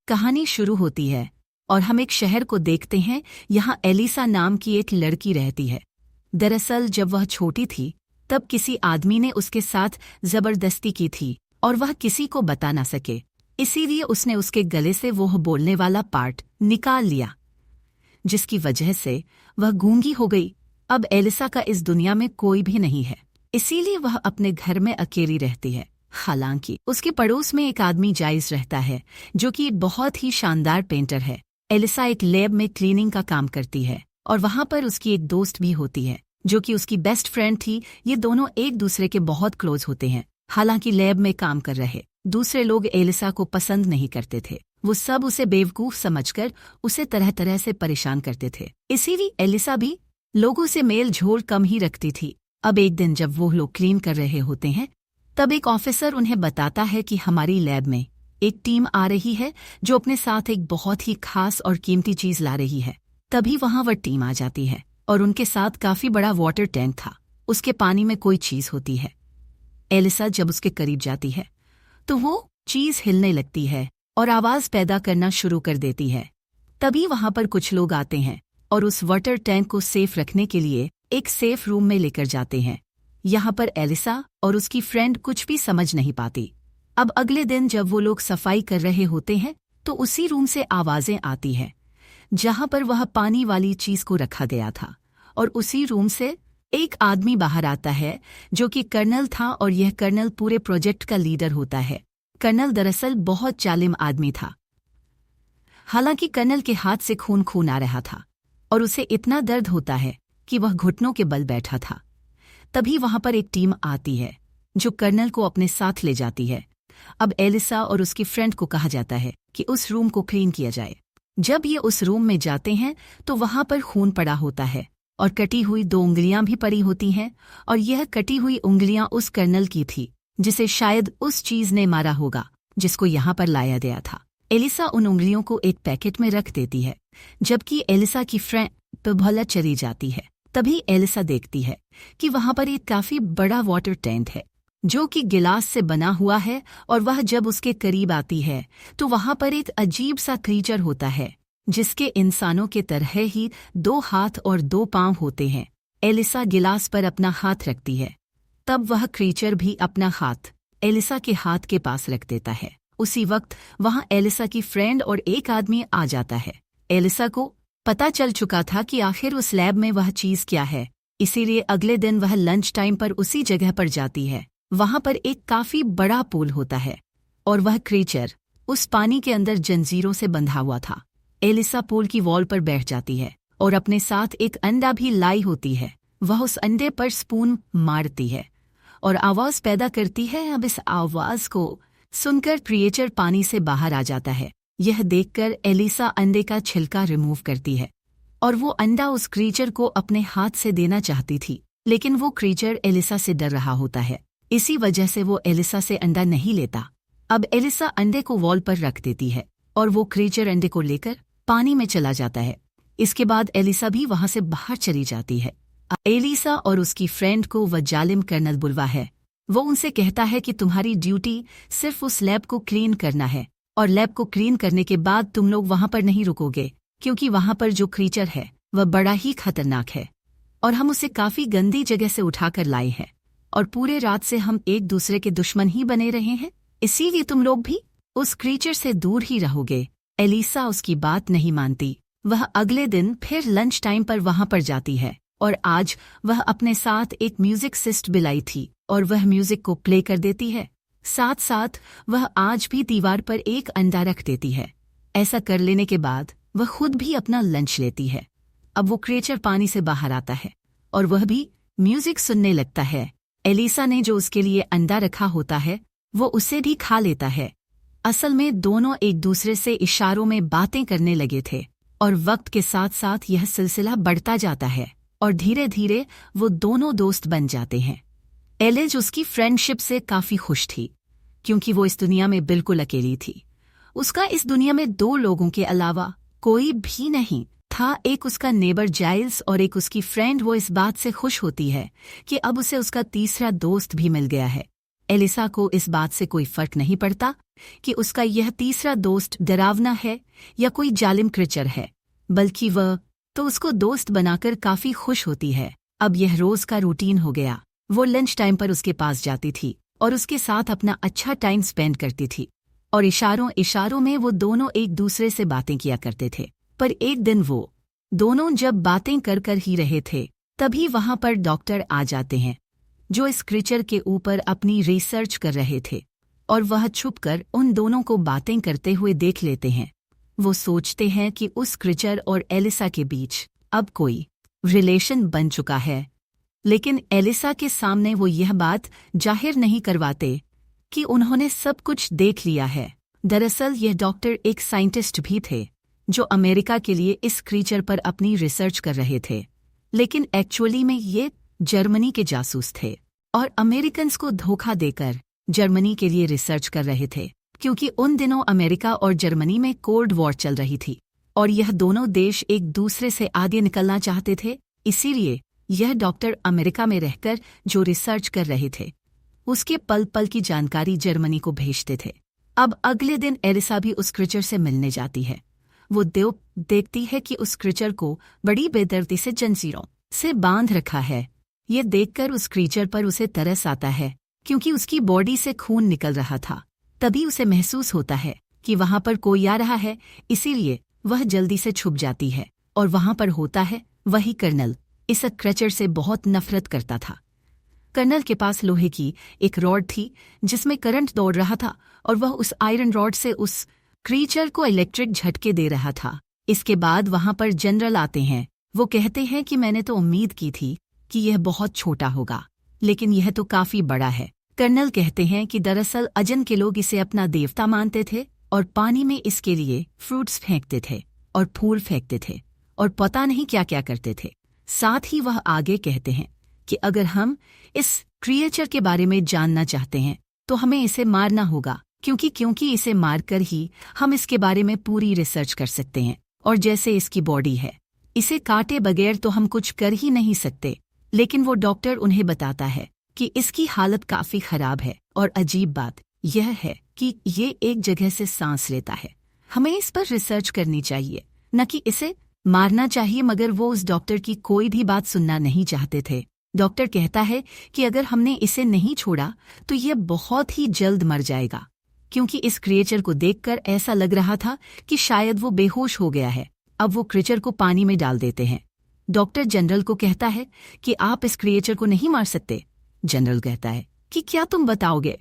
कहानी शुरू होती है और हम एक शहर को देखते हैं। यहाँ एलिसा नाम की एक लड़की रहती है। दरअसल जब वह छोटी थी तब किसी आदमी ने उसके साथ जबरदस्ती की थी और वह किसी को बता ना सके, इसीलिए उसने उसके गले से वो बोलने वाला पार्ट निकाल लिया, जिसकी वजह से वह गूंगी हो गई। अब एलिसा का इस दुनिया में कोई भी नहीं है, इसीलिए वह अपने घर में अकेली रहती है। हालांकि उसके पड़ोस में एक आदमी जाइस रहता है जो कि एक बहुत ही शानदार पेंटर है। एलिसा एक लैब में क्लीनिंग का काम करती है और वहां पर उसकी एक दोस्त भी होती है जो कि उसकी बेस्ट फ्रेंड थी। ये दोनों एक दूसरे के बहुत क्लोज होते हैं। हालांकि लैब में काम कर रहे दूसरे लोग एलिसा को पसंद नहीं करते थे। वो सब उसे बेवकूफ समझकर उसे तरह तरह से परेशान करते थे। इसीलिए एलिसा भी लोगों से मेल झोल कम ही रखती थी। अब एक दिन जब वो लोग क्लीन कर रहे होते हैं तब एक ऑफिसर उन्हें बताता है कि हमारी लैब में एक टीम आ रही है जो अपने साथ एक बहुत ही खास और कीमती चीज ला रही है। तभी वहां वह टीम आ जाती है और उनके साथ काफी बड़ा वाटर टैंक था। उसके पानी में कोई चीज होती है। एलिसा जब उसके करीब जाती है तो वो चीज हिलने लगती है और आवाज पैदा करना शुरू कर देती है। तभी वहां पर कुछ लोग आते हैं और उस वाटर टैंक को सेफ रखने के लिए एक सेफ रूम में लेकर जाते हैं। यहाँ पर एलिसा और उसकी फ्रेंड कुछ भी समझ नहीं पाती। अब अगले दिन जब वो लोग सफाई कर रहे होते हैं तो उसी रूम से आवाजें आती हैं जहां पर वह पानी वाली चीज को रखा गया था, और उसी रूम से एक आदमी बाहर आता है जो कि कर्नल था, और यह कर्नल पूरे प्रोजेक्ट का लीडर होता है। कर्नल दरअसल बहुत जालिम आदमी था। हालांकि कर्नल के हाथ से खून खून आ रहा था और उसे इतना दर्द होता है कि वह घुटनों के बल बैठा था। तभी वहां पर एक टीम आती है जो कर्नल को अपने साथ ले जाती है। अब एलिसा और उसकी फ्रेंड को कहा जाता है कि उस रूम को क्लीन किया जाए। जब ये उस रूम में जाते हैं तो वहां पर खून पड़ा होता है और कटी हुई 2 उंगलियां भी पड़ी होती हैं, और यह कटी हुई उंगलियां उस कर्नल की थी जिसे शायद उस चीज ने मारा होगा जिसको यहाँ पर लाया गया था। एलिसा उन उंगलियों को एक पैकेट में रख देती है, जबकि एलिसा की फ्रेंड भला चली जाती है। तभी एलिसा देखती है कि वहां पर एक काफी बड़ा वाटर टैंक है जो कि गिलास से बना हुआ है, और वह जब उसके करीब आती है तो वहां पर एक अजीब सा क्रीचर होता है जिसके इंसानों के तरह ही 2 हाथ और 2 पांव होते हैं। एलिसा गिलास पर अपना हाथ रखती है, तब वह क्रीचर भी अपना हाथ एलिसा के हाथ के पास रख देता है। उसी वक्त वहां एलिसा की फ्रेंड और एक आदमी आ जाता है। एलिसा को पता चल चुका था कि आखिर उस लैब में वह चीज क्या है, इसीलिए अगले दिन वह लंच टाइम पर उसी जगह पर जाती है। वहां पर एक काफी बड़ा पूल होता है और वह क्रीचर उस पानी के अंदर जंजीरों से बंधा हुआ था। एलिसा पूल की वॉल पर बैठ जाती है और अपने साथ एक अंडा भी लाई होती है। वह उस अंडे पर स्पून मारती है और आवाज पैदा करती है। अब इस आवाज को सुनकर क्रिएचर पानी से बाहर आ जाता है। यह देखकर एलिसा अंडे का छिलका रिमूव करती है और वो अंडा उस क्रीचर को अपने हाथ से देना चाहती थी, लेकिन वो क्रीचर एलिसा से डर रहा होता है। इसी वजह से वो एलिसा से अंडा नहीं लेता। अब एलिसा अंडे को वॉल पर रख देती है और वो क्रीचर अंडे को लेकर पानी में चला जाता है। इसके बाद एलिसा भी वहां से बाहर चली जाती है। एलिसा और उसकी फ्रेंड को वह जालिम कर्नल बुलवा है। वो उनसे कहता है कि तुम्हारी ड्यूटी सिर्फ उस लैब को क्लीन करना है, और लैब को क्लीन करने के बाद तुम लोग वहां पर नहीं रुकोगे, क्योंकि वहां पर जो क्रीचर है वह बड़ा ही खतरनाक है और हम उसे काफी गंदी जगह से उठाकर लाए हैं, और पूरे रात से हम एक दूसरे के दुश्मन ही बने रहे हैं, इसीलिए तुम लोग भी उस क्रीचर से दूर ही रहोगे। एलिसा उसकी बात नहीं मानती। वह अगले दिन फिर लंच टाइम पर वहां पर जाती है, और आज वह अपने साथ एक म्यूजिक सिस्ट भी लाई थी और वह म्यूजिक को प्ले कर देती है। साथ साथ वह आज भी दीवार पर एक अंडा रख देती है। ऐसा कर लेने के बाद वह खुद भी अपना लंच लेती है। अब वो क्रीचर पानी से बाहर आता है और वह भी म्यूजिक सुनने लगता है। एलिसा ने जो उसके लिए अंडा रखा होता है वो उसे भी खा लेता है। असल में दोनों एक दूसरे से इशारों में बातें करने लगे थे, और वक्त के साथ साथ यह सिलसिला बढ़ता जाता है और धीरे धीरे वो दोनों दोस्त बन जाते हैं। एलिज उसकी फ्रेंडशिप से काफी खुश थी, क्योंकि वो इस दुनिया में बिल्कुल अकेली थी। उसका इस दुनिया में 2 लोगों के अलावा कोई भी नहीं था, एक उसका नेबर जाइल्स और एक उसकी फ्रेंड। वो इस बात से खुश होती है कि अब उसे उसका तीसरा दोस्त भी मिल गया है। एलिसा को इस बात से कोई फर्क नहीं पड़ता कि उसका यह तीसरा दोस्त डरावना है या कोई जालिम क्रिएचर है, बल्कि वह तो उसको दोस्त बनाकर काफी खुश होती है। अब यह रोज का रूटीन हो गया। वो लंच टाइम पर उसके पास जाती थी और उसके साथ अपना अच्छा टाइम स्पेंड करती थी, और इशारों इशारों में वो दोनों एक दूसरे से बातें किया करते थे। पर एक दिन वो दोनों जब बातें कर ही रहे थे, तभी वहां पर डॉक्टर आ जाते हैं, जो इस क्रीचर के ऊपर अपनी रिसर्च कर रहे थे, और वह छुपकर उन दोनों को बातें करते हुए देख लेते हैं। वो सोचते हैं कि उस क्रीचर और एलिसा के बीच अब कोई रिलेशन बन चुका है, लेकिन एलिसा के सामने वो यह बात जाहिर नहीं करवाते कि उन्होंने सब कुछ देख लिया है। दरअसल यह डॉक्टर एक साइंटिस्ट भी थे, जो अमेरिका के लिए इस क्रीचर पर अपनी रिसर्च कर रहे थे, लेकिन एक्चुअली में ये जर्मनी के जासूस थे और अमेरिकन्स को धोखा देकर जर्मनी के लिए रिसर्च कर रहे थे, क्योंकि उन दिनों अमेरिका और जर्मनी में कोल्ड वॉर चल रही थी और यह दोनों देश एक दूसरे से आगे निकलना चाहते थे। इसीलिए यह डॉक्टर अमेरिका में रहकर जो रिसर्च कर रहे थे, उसके पल पल की जानकारी जर्मनी को भेजते थे। अब अगले दिन एलिसा भी उस क्रीचर से मिलने जाती है। वो देखती है कि उस क्रीचर को बड़ी बेदर्दी से जंजीरों से बांध रखा है। ये देखकर उस क्रीचर पर उसे तरस आता है, क्योंकि उसकी बॉडी से खून निकल रहा था। तभी उसे महसूस होता है कि वहां पर कोई आ रहा है, इसीलिए वह जल्दी से छुप जाती है, और वहां पर होता है वही कर्नल। इस क्रीचर से बहुत नफरत करता था। कर्नल के पास लोहे की एक रॉड थी जिसमें करंट दौड़ रहा था, और वह उस आयरन रॉड से उस क्रीचर को इलेक्ट्रिक झटके दे रहा था। इसके बाद वहां पर जनरल आते हैं। वो कहते हैं कि मैंने तो उम्मीद की थी कि यह बहुत छोटा होगा, लेकिन यह तो काफी बड़ा है। कर्नल कहते हैं कि दरअसल अजन के लोग इसे अपना देवता मानते थे और पानी में इसके लिए फ्रूट्स फेंकते थे और फूल फेंकते थे और पता नहीं क्या क्या करते थे। साथ ही वह आगे कहते हैं कि अगर हम इस क्रिएचर के बारे में जानना चाहते हैं तो हमें इसे मारना होगा, क्योंकि इसे मारकर ही हम इसके बारे में पूरी रिसर्च कर सकते हैं। और जैसे इसकी बॉडी है, इसे काटे बगैर तो हम कुछ कर ही नहीं सकते। लेकिन वो डॉक्टर उन्हें बताता है कि इसकी हालत काफी खराब है, और अजीब बात यह है कि ये एक जगह से सांस लेता है। हमें इस पर रिसर्च करनी चाहिए, न कि इसे मारना चाहिए। मगर वो उस डॉक्टर की कोई भी बात सुनना नहीं चाहते थे। डॉक्टर कहता है कि अगर हमने इसे नहीं छोड़ा तो यह बहुत ही जल्द मर जाएगा, क्योंकि इस क्रिएचर को देखकर ऐसा लग रहा था कि शायद वो बेहोश हो गया है। अब वो क्रिएचर को पानी में डाल देते हैं। डॉक्टर जनरल को कहता है कि आप इस क्रिएचर को नहीं मार सकते। जनरल कहता है कि क्या तुम बताओगे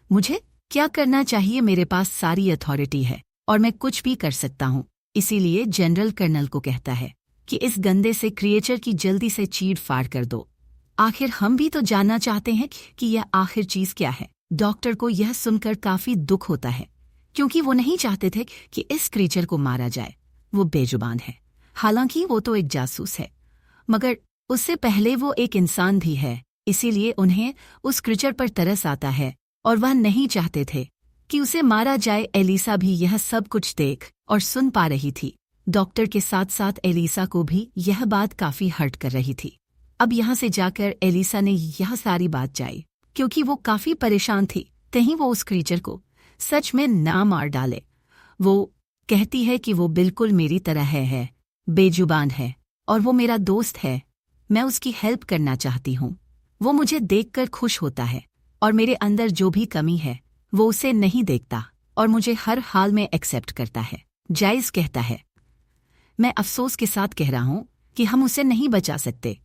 मुझे क्या करना चाहिए? मेरे पास सारी अथॉरिटी है और मैं कुछ भी कर सकता हूँ। इसीलिए जनरल कर्नल को कहता है कि इस गंदे से क्रिएचर की जल्दी से चीर फाड़ कर दो। आखिर हम भी तो जानना चाहते हैं कि यह आखिर चीज क्या है। डॉक्टर को यह सुनकर काफी दुख होता है, क्योंकि वो नहीं चाहते थे कि इस क्रीचर को मारा जाए। वो बेजुबान है, हालांकि वो तो एक जासूस है, मगर उससे पहले वो एक इंसान भी है। इसीलिए उन्हें उस क्रीचर पर तरस आता है और वह नहीं चाहते थे कि उसे मारा जाए। एलिसा भी यह सब कुछ देख और सुन पा रही थी। डॉक्टर के साथ साथ एलिसा को भी यह बात काफी हर्ट कर रही थी। अब यहाँ से जाकर एलिसा ने यह सारी बात जाई, क्योंकि वो काफी परेशान थी कहीं वो उस क्रीचर को सच में ना मार डाले। वो कहती है कि वो बिल्कुल मेरी तरह है, बेजुबान है और वो मेरा दोस्त है। मैं उसकी हेल्प करना चाहती हूँ। वो मुझे देखकर खुश होता है और मेरे अंदर जो भी कमी है वो उसे नहीं देखता और मुझे हर हाल में एक्सेप्ट करता है। जायज कहता है, मैं अफसोस के साथ कह रहा हूँ कि हम उसे नहीं बचा सकते,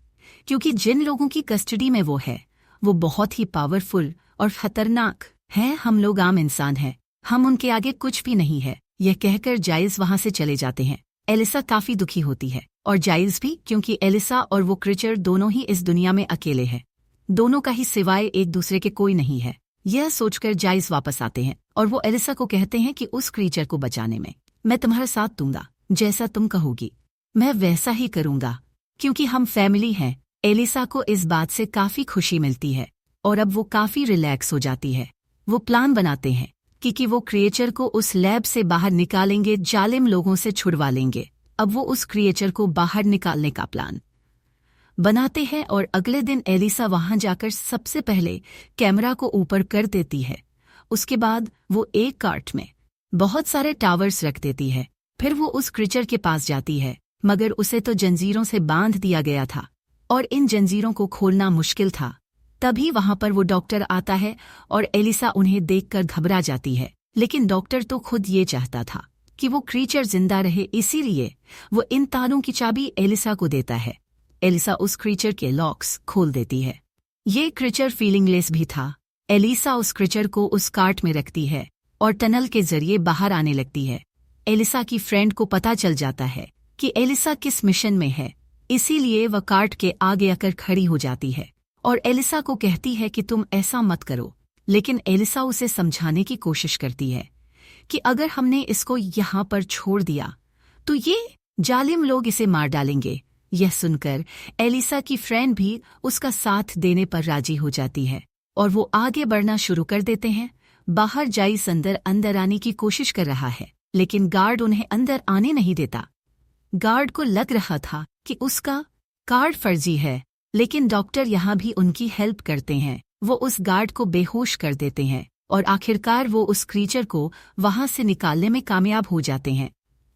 क्योंकि जिन लोगों की कस्टडी में वो है वो बहुत ही पावरफुल और खतरनाक है। हम लोग आम इंसान हैं, हम उनके आगे कुछ भी नहीं है। यह कहकर जायज वहां से चले जाते हैं। एलिसा काफी दुखी होती है और जायज भी, क्योंकि एलिसा और वो क्रीचर दोनों ही इस दुनिया में अकेले हैं। दोनों का ही सिवाय एक दूसरे के कोई नहीं है। यह सोचकर जायज वापस आते हैं और वो एलिसा को कहते हैं कि उस क्रीचर को बचाने में मैं तुम्हारा साथ दूंगा। जैसा तुम कहोगी मैं वैसा ही करूंगा, क्योंकि हम फैमिली हैं। एलिसा को इस बात से काफी खुशी मिलती है और अब वो काफी रिलैक्स हो जाती है। वो प्लान बनाते हैं कि वो क्रिएचर को उस लैब से बाहर निकालेंगे, जालिम लोगों से छुड़वा लेंगे। अब वो उस क्रिएचर को बाहर निकालने का प्लान बनाते हैं और अगले दिन एलिसा वहां जाकर सबसे पहले कैमरा को ऊपर कर देती है। उसके बाद वो एक कार्ट में बहुत सारे टावर्स रख देती है। फिर वो उस क्रीचर के पास जाती है, मगर उसे तो जंजीरों से बांध दिया गया था और इन जंजीरों को खोलना मुश्किल था। तभी वहां पर वो डॉक्टर आता है और एलिसा उन्हें देखकर घबरा जाती है। लेकिन डॉक्टर तो खुद ये चाहता था कि वो क्रीचर जिंदा रहे, इसीलिए वो इन तारों की चाबी एलिसा को देता है। एलिसा उस क्रीचर के लॉक्स खोल देती है। ये क्रीचर फीलिंगलेस भी था। एलिसा उस क्रीचर को उस कार्ट में रखती है और टनल के जरिए बाहर आने लगती है। एलिसा की फ्रेंड को पता चल जाता है कि एलिसा किस मिशन में है, इसीलिए वह कार्ट के आगे आकर खड़ी हो जाती है और एलिसा को कहती है कि तुम ऐसा मत करो। लेकिन एलिसा उसे समझाने की कोशिश करती है कि अगर हमने इसको यहाँ पर छोड़ दिया तो ये जालिम लोग इसे मार डालेंगे। यह सुनकर एलिसा की फ्रेंड भी उसका साथ देने पर राजी हो जाती है और वो आगे बढ़ना शुरू कर देते हैं। बाहर जाइस अंदर आने की कोशिश कर रहा है, लेकिन गार्ड उन्हें अंदर आने नहीं देता। गार्ड को लग रहा था कि उसका कार्ड फर्जी है, लेकिन डॉक्टर यहाँ भी उनकी हेल्प करते हैं। वो उस गार्ड को बेहोश कर देते हैं और आखिरकार वो उस क्रीचर को वहां से निकालने में कामयाब हो जाते हैं।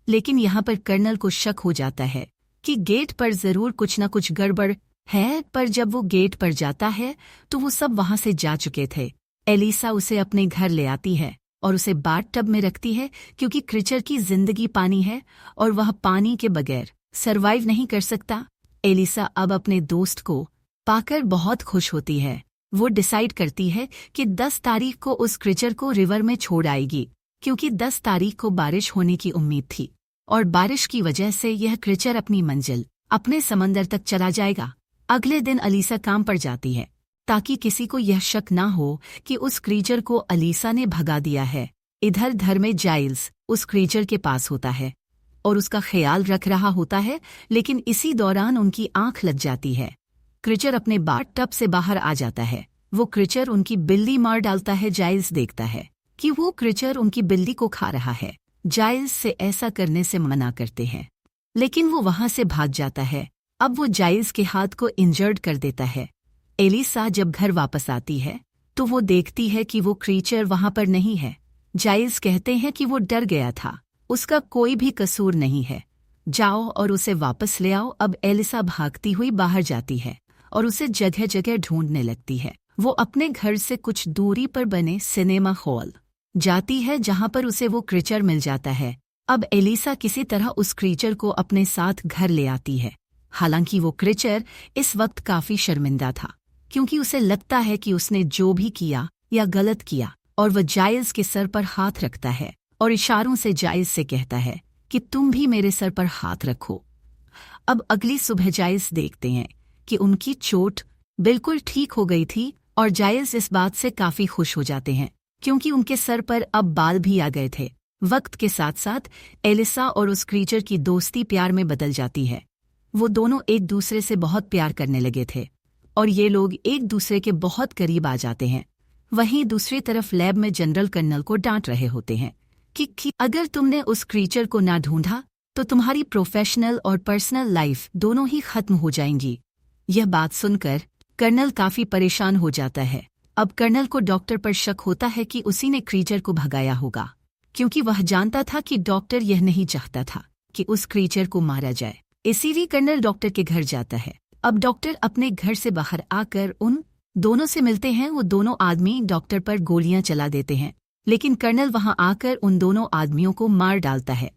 लेकिन यहाँ पर कर्नल को शक हो जाता है कि गेट पर जरूर कुछ न कुछ गड़बड़ है, पर जब वो गेट पर जाता है तो वो सब वहां से जा चुके थे। एलिसा उसे अपने घर ले आती है और उसे बाथटब में रखती है, क्योंकि क्रीचर की जिंदगी पानी है और वह पानी के बगैर सरवाइव नहीं कर सकता। एलिसा अब अपने दोस्त को पाकर बहुत खुश होती है। वो डिसाइड करती है कि 10 तारीख को उस क्रीचर को रिवर में छोड़ आएगी, क्योंकि 10 तारीख को बारिश होने की उम्मीद थी और बारिश की वजह से यह क्रीचर अपनी मंजिल अपने समंदर तक चला जाएगा। अगले दिन एलिसा काम पर जाती है ताकि किसी को यह शक ना हो कि उस क्रीचर को एलिसा ने भगा दिया है। इधर घर में जाइल्स उस क्रीचर के पास होता है और उसका ख्याल रख रहा होता है, लेकिन इसी दौरान उनकी आंख लग जाती है। क्रीचर अपने बाथटब से बाहर आ जाता है। वो क्रीचर उनकी बिल्ली मार डालता है। जाइल्स देखता है कि वो क्रीचर उनकी बिल्ली को खा रहा है। जाइल्स से ऐसा करने से मना करते हैं, लेकिन वो वहां से भाग जाता है। अब वो जाइल्स के हाथ को इंजर्ड कर देता है। एलिसा जब घर वापस आती है तो वो देखती है कि वो क्रीचर वहां पर नहीं है। जाइल्स कहते हैं कि वो डर गया था, उसका कोई भी कसूर नहीं है, जाओ और उसे वापस ले आओ। अब एलिसा भागती हुई बाहर जाती है और उसे जगह जगह ढूंढने लगती है। वो अपने घर से कुछ दूरी पर बने सिनेमा हॉल जाती है, जहां पर उसे वो क्रीचर मिल जाता है। अब एलिसा किसी तरह उस क्रीचर को अपने साथ घर ले आती है। हालांकि वो क्रीचर इस वक्त काफी शर्मिंदा था, क्योंकि उसे लगता है कि उसने जो भी किया या गलत किया, और वह जाइल्स के सर पर हाथ रखता है और इशारों से जाइल्स से कहता है कि तुम भी मेरे सर पर हाथ रखो। अब अगली सुबह जाइल्स देखते हैं कि उनकी चोट बिल्कुल ठीक हो गई थी और जाइल्स इस बात से काफी खुश हो जाते हैं, क्योंकि उनके सर पर अब बाल भी आ गए थे। वक्त के साथ साथ एलिसा और उस क्रीचर की दोस्ती प्यार में बदल जाती है। वो दोनों एक दूसरे से बहुत प्यार करने लगे थे और ये लोग एक दूसरे के बहुत करीब आ जाते हैं। वहीं दूसरी तरफ लैब में जनरल कर्नल को डांट रहे होते हैं कि अगर तुमने उस क्रीचर को ना ढूंढा तो तुम्हारी प्रोफेशनल और पर्सनल लाइफ दोनों ही खत्म हो जाएंगी। यह बात सुनकर कर्नल काफी परेशान हो जाता है। अब कर्नल को डॉक्टर पर शक होता है कि उसी ने क्रीचर को भगाया होगा, क्योंकि वह जानता था कि डॉक्टर यह नहीं चाहता था कि उस क्रीचर को मारा जाए। इसीलिए कर्नल डॉक्टर के घर जाता है। अब डॉक्टर अपने घर से बाहर आकर उन दोनों से मिलते हैं। वो दोनों आदमी डॉक्टर पर गोलियां चला देते हैं, लेकिन कर्नल वहां आकर उन दोनों आदमियों को मार डालता है।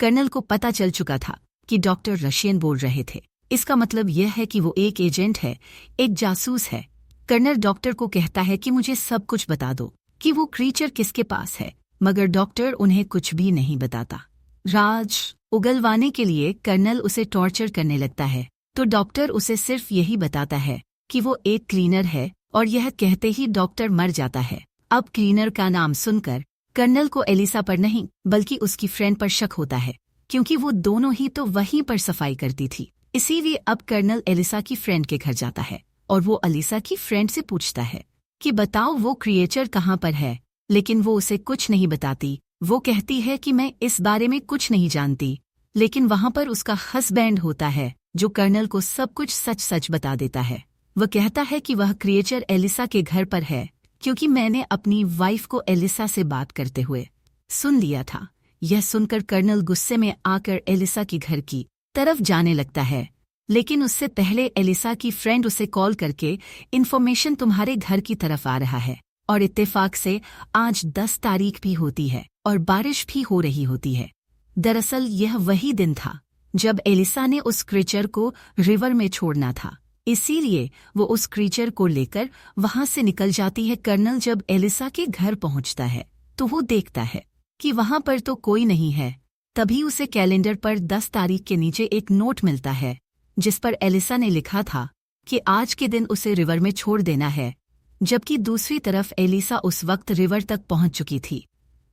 कर्नल को पता चल चुका था कि डॉक्टर रशियन बोल रहे थे। इसका मतलब यह है कि वो एक एजेंट है, एक जासूस है। कर्नल डॉक्टर को कहता है कि मुझे सब कुछ बता दो कि वो क्रीचर किसके पास है, मगर डॉक्टर उन्हें कुछ भी नहीं बताता। राज उगलवाने के लिए कर्नल उसे टॉर्चर करने लगता है, तो डॉक्टर उसे सिर्फ यही बताता है कि वो एक क्लीनर है, और यह कहते ही डॉक्टर मर जाता है। अब क्लीनर का नाम सुनकर कर्नल को एलिसा पर नहीं बल्कि उसकी फ्रेंड पर शक होता है, क्योंकि वो दोनों ही तो वहीं पर सफाई करती थी। इसीलिए अब कर्नल एलिसा की फ्रेंड के घर जाता है और वो एलिसा की फ्रेंड से पूछता है कि बताओ वो क्रिएचर कहाँ पर है, लेकिन वो उसे कुछ नहीं बताती। वो कहती है कि मैं इस बारे में कुछ नहीं जानती, लेकिन वहाँ पर उसका हस्बैंड होता है जो कर्नल को सब कुछ सच सच बता देता है। वह कहता है कि वह क्रिएचर एलिसा के घर पर है क्योंकि मैंने अपनी वाइफ को एलिसा से बात करते हुए सुन लिया था। यह सुनकर कर्नल गुस्से में आकर एलिसा की घर की तरफ जाने लगता है, लेकिन उससे पहले एलिसा की फ्रेंड उसे कॉल करके इन्फॉर्मेशन तुम्हारे घर की तरफ आ रहा है। और इत्तेफाक से आज 10 तारीख भी होती है और बारिश भी हो रही होती है। दरअसल यह वही दिन था जब एलिसा ने उस क्रीचर को रिवर में छोड़ना था, इसीलिए वो उस क्रीचर को लेकर वहां से निकल जाती है। कर्नल जब एलिसा के घर पहुंचता है तो वो देखता है कि वहां पर तो कोई नहीं है। तभी उसे कैलेंडर पर 10 तारीख के नीचे एक नोट मिलता है जिस पर एलिसा ने लिखा था कि आज के दिन उसे रिवर में छोड़ देना है, जबकि दूसरी तरफ एलिसा उस वक्त रिवर तक पहुंच चुकी थी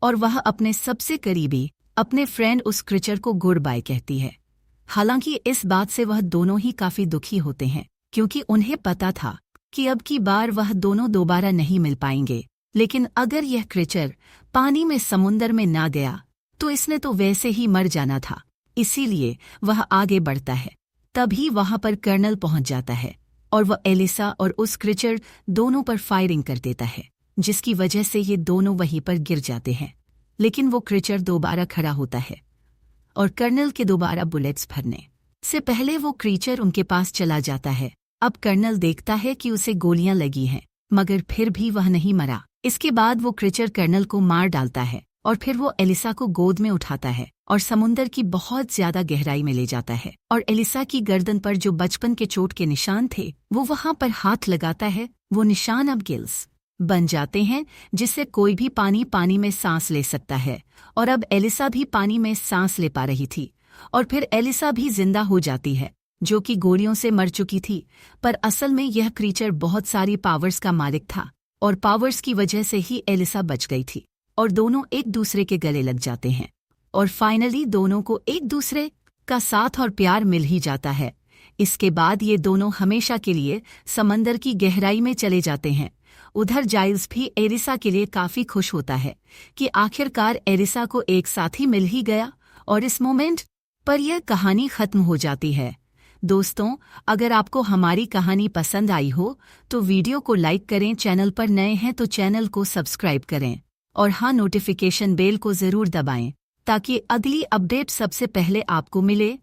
और वह अपने सबसे करीबी अपने फ्रेंड उस क्रीचर को गुड बाय कहती है। हालांकि इस बात से वह दोनों ही काफी दुखी होते हैं क्योंकि उन्हें पता था कि अब की बार वह दोनों दोबारा नहीं मिल पाएंगे। लेकिन अगर यह क्रीचर पानी में समुंदर में ना गया तो इसने तो वैसे ही मर जाना था, इसीलिए वह आगे बढ़ता है। तभी वहां पर कर्नल पहुंच जाता है और वह एलिसा और उस क्रीचर दोनों पर फायरिंग कर देता है, जिसकी वजह से ये दोनों वहीं पर गिर जाते हैं। लेकिन वो क्रीचर दोबारा खड़ा होता है और कर्नल के दोबारा बुलेट्स भरने से पहले वो क्रीचर उनके पास चला जाता है। अब कर्नल देखता है कि उसे गोलियां लगी हैं, मगर फिर भी वह नहीं मरा। इसके बाद वो क्रीचर कर्नल को मार डालता है और फिर वो एलिसा को गोद में उठाता है और समुंदर की बहुत ज्यादा गहराई में ले जाता है। और एलिसा की गर्दन पर जो बचपन के चोट के निशान थे वो वहां पर हाथ लगाता है। वो निशान अब गिल्स बन जाते हैं, जिससे कोई भी पानी में सांस ले सकता है। और अब एलिसा भी पानी में सांस ले पा रही थी और फिर एलिसा भी जिंदा हो जाती है, जो कि गोलियों से मर चुकी थी। पर असल में यह क्रीचर बहुत सारी पावर्स का मालिक था और पावर्स की वजह से ही एलिसा बच गई थी और दोनों एक दूसरे के गले लग जाते हैं और फाइनली दोनों को एक दूसरे का साथ और प्यार मिल ही जाता है। इसके बाद ये दोनों हमेशा के लिए समंदर की गहराई में चले जाते हैं। उधर जाइल्स भी एलिसा के लिए काफी खुश होता है कि आखिरकार एलिसा को एक साथी मिल ही गया और इस मोमेंट पर यह कहानी खत्म हो जाती है। दोस्तों, अगर आपको हमारी कहानी पसंद आई हो तो वीडियो को लाइक करें, चैनल पर नए हैं तो चैनल को सब्सक्राइब करें और हाँ, नोटिफिकेशन बेल को जरूर दबाएं ताकि अगली अपडेट सबसे पहले आपको मिले।